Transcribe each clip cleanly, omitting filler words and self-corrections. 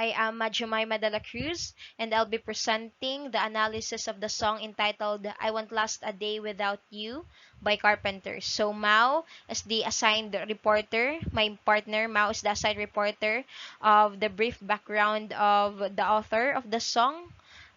I am Jemimah de la Cruz, and I'll be presenting the analysis of the song entitled I Won't Last a Day Without You by Carpenters. So, Mao is the assigned reporter. My partner, Mao, is the assigned reporter of the brief background of the author of the song,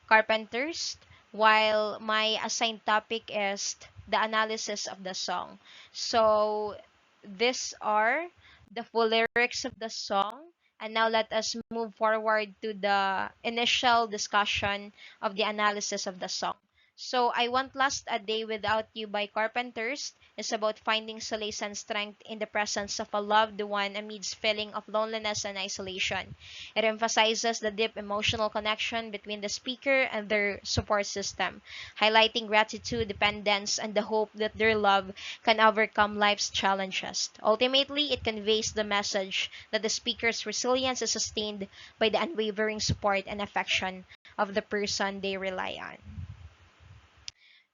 Carpenters, while my assigned topic is the analysis of the song. So, these are the full lyrics of the song. And now let us move forward to the initial discussion of the analysis of the song. So, I Won't Last a Day Without You by Carpenters is about finding solace and strength in the presence of a loved one amidst feeling of loneliness and isolation. It emphasizes the deep emotional connection between the speaker and their support system, highlighting gratitude, dependence, and the hope that their love can overcome life's challenges. Ultimately, it conveys the message that the speaker's resilience is sustained by the unwavering support and affection of the person they rely on.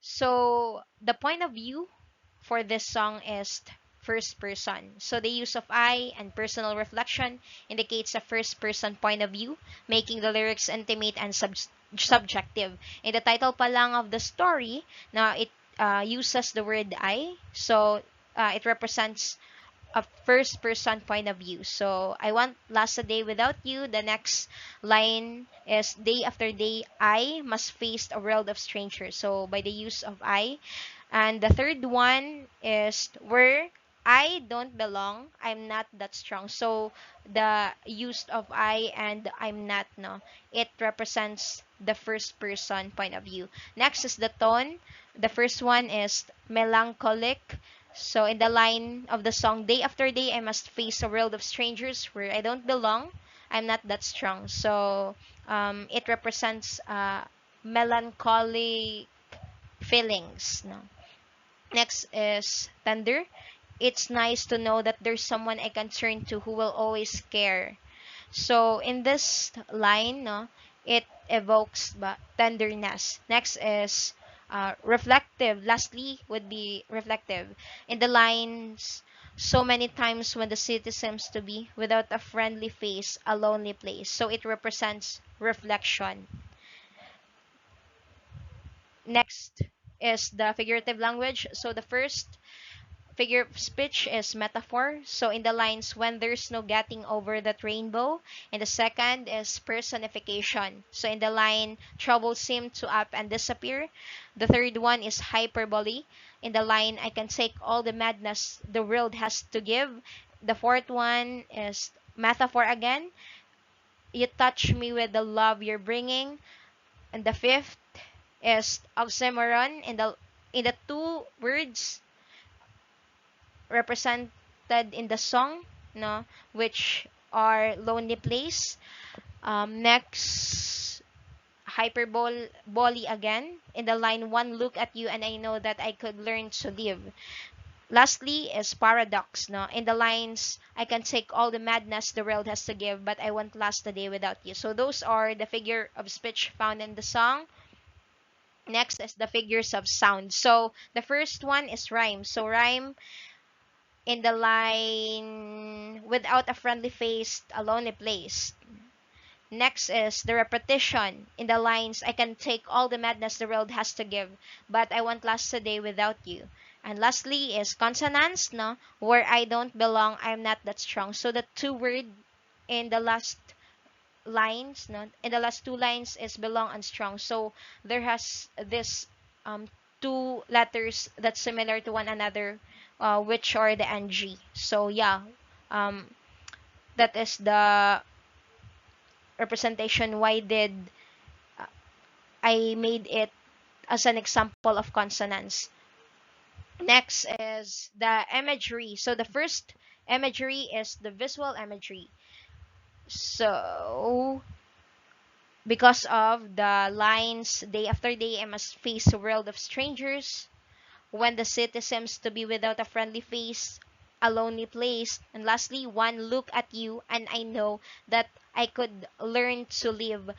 So, the point of view for this song is first person. So, the use of I and personal reflection indicates a first person point of view, making the lyrics intimate and subjective. In the title pa lang of the story, now it uses the word I. So, it represents a first person point of view. So I won't last a day without you. The next line is day after day I must face a world of strangers. So by the use of I. And the third one is where I don't belong, I'm not that strong. So the use of I and I'm not, no, it represents the first person point of view. Next is the tone. The first one is melancholic. So in the line of the song, day after day, I must face a world of strangers where I don't belong. I'm not that strong. So it represents melancholy feelings. No. Next is tender. It's nice to know that there's someone I can turn to who will always care. So in this line, no, it evokes tenderness. Next is reflective. Lastly, would be reflective. In the lines, so many times when the city seems to be without a friendly face, a lonely place. So it represents reflection. Next is the figurative language. So the first figure of speech is metaphor. So in the lines, when there's no getting over that rainbow. And the second is personification. So in the line, trouble seem to up and disappear. The third one is hyperbole. In the line, I can take all the madness the world has to give. The fourth one is metaphor again. You touch me with the love you're bringing. And the fifth is oxymoron. In the two words represented in the song, no, which are lonely place. Next, hyperbole again. In the line, one look at you and I know that I could learn to live. Lastly is paradox, no. In the lines, I can take all the madness the world has to give, but I won't last a day without you. So those are the figure of speech found in the song. Next is the figures of sound. So the first one is rhyme. So rhyme in the line without a friendly face, a lonely place. Next is the repetition in the lines I can take all the madness the world has to give, but I won't last a day without you. And lastly is consonants, no, where I don't belong, I'm not that strong. So the two word in the last lines, no, in the last two lines is belong and strong. So there has this two letters that's similar to one another, which are the ng. So yeah, um, that is the representation why did uh, I made it as an example of consonants. Next is the imagery. So the first imagery is the visual imagery. So because of the lines, day after day I must face a world of strangers. When the city seems to be without a friendly face, a lonely place. And lastly, one look at you and I know that I could learn to live.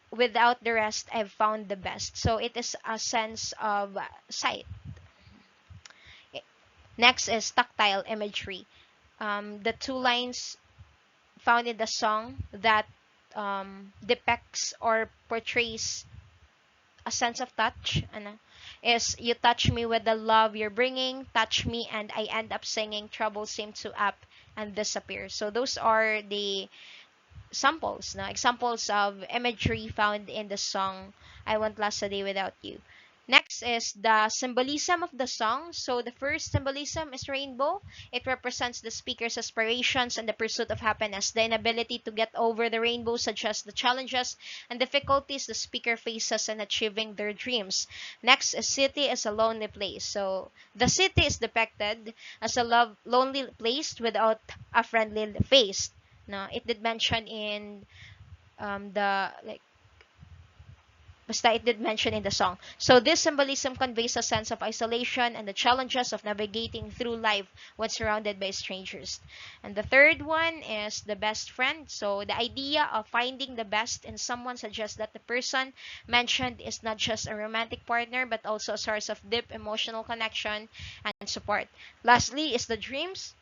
Without the rest, I've found the best. So it is a sense of sight. Next is tactile imagery. The two lines found in the song that depicts or portrays a sense of touch. Ano, is you touch me with the love you're bringing, touch me and I end up singing, trouble seem to up and disappear. So those are the samples, na examples of imagery found in the song I Won't Last a Day Without You. Next is the symbolism of the song. So the first symbolism is rainbow. It represents the speaker's aspirations and the pursuit of happiness, the inability to get over the rainbow, such as the challenges and difficulties the speaker faces in achieving their dreams. Next is city is a lonely place. So the city is depicted as a lonely place without a friendly face. No, it did mention in the like basta it did mention in the song. So this symbolism conveys a sense of isolation and the challenges of navigating through life when surrounded by strangers. And the third one is the best friend. So the idea of finding the best in someone suggests that the person mentioned is not just a romantic partner but also a source of deep emotional connection and support. Lastly is the dreams.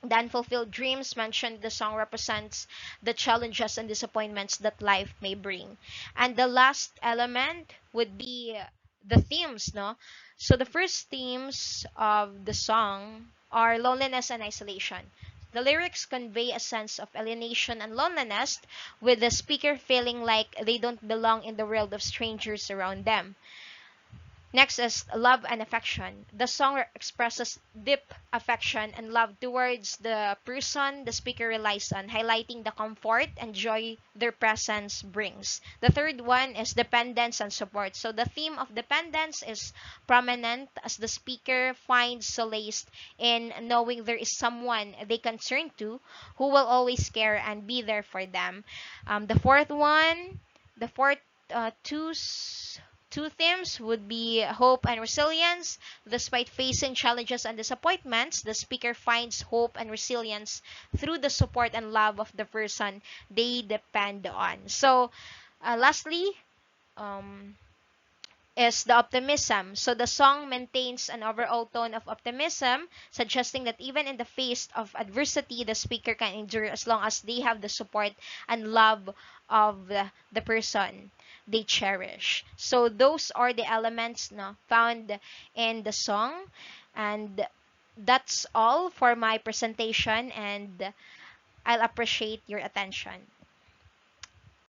The unfulfilled dreams mentioned in the song represents the challenges and disappointments that life may bring. And the last element would be the themes, no? So the first themes of the song are loneliness and isolation. The lyrics convey a sense of alienation and loneliness, with the speaker feeling like they don't belong in the world of strangers around them. Next is love and affection. The song expresses deep affection and love towards the person the speaker relies on, highlighting the comfort and joy their presence brings. The third one is dependence and support. So the theme of dependence is prominent as the speaker finds solace in knowing there is someone they can turn to who will always care and be there for them. The fourth one, the fourth two Two themes would be hope and resilience. Despite facing challenges and disappointments, the speaker finds hope and resilience through the support and love of the person they depend on. So, lastly, um, is the optimism. So the song maintains an overall tone of optimism, suggesting that even in the face of adversity, the speaker can endure as long as they have the support and love of the person they cherish. So those are the elements na found in the song, and that's all for my presentation, and I'll appreciate your attention.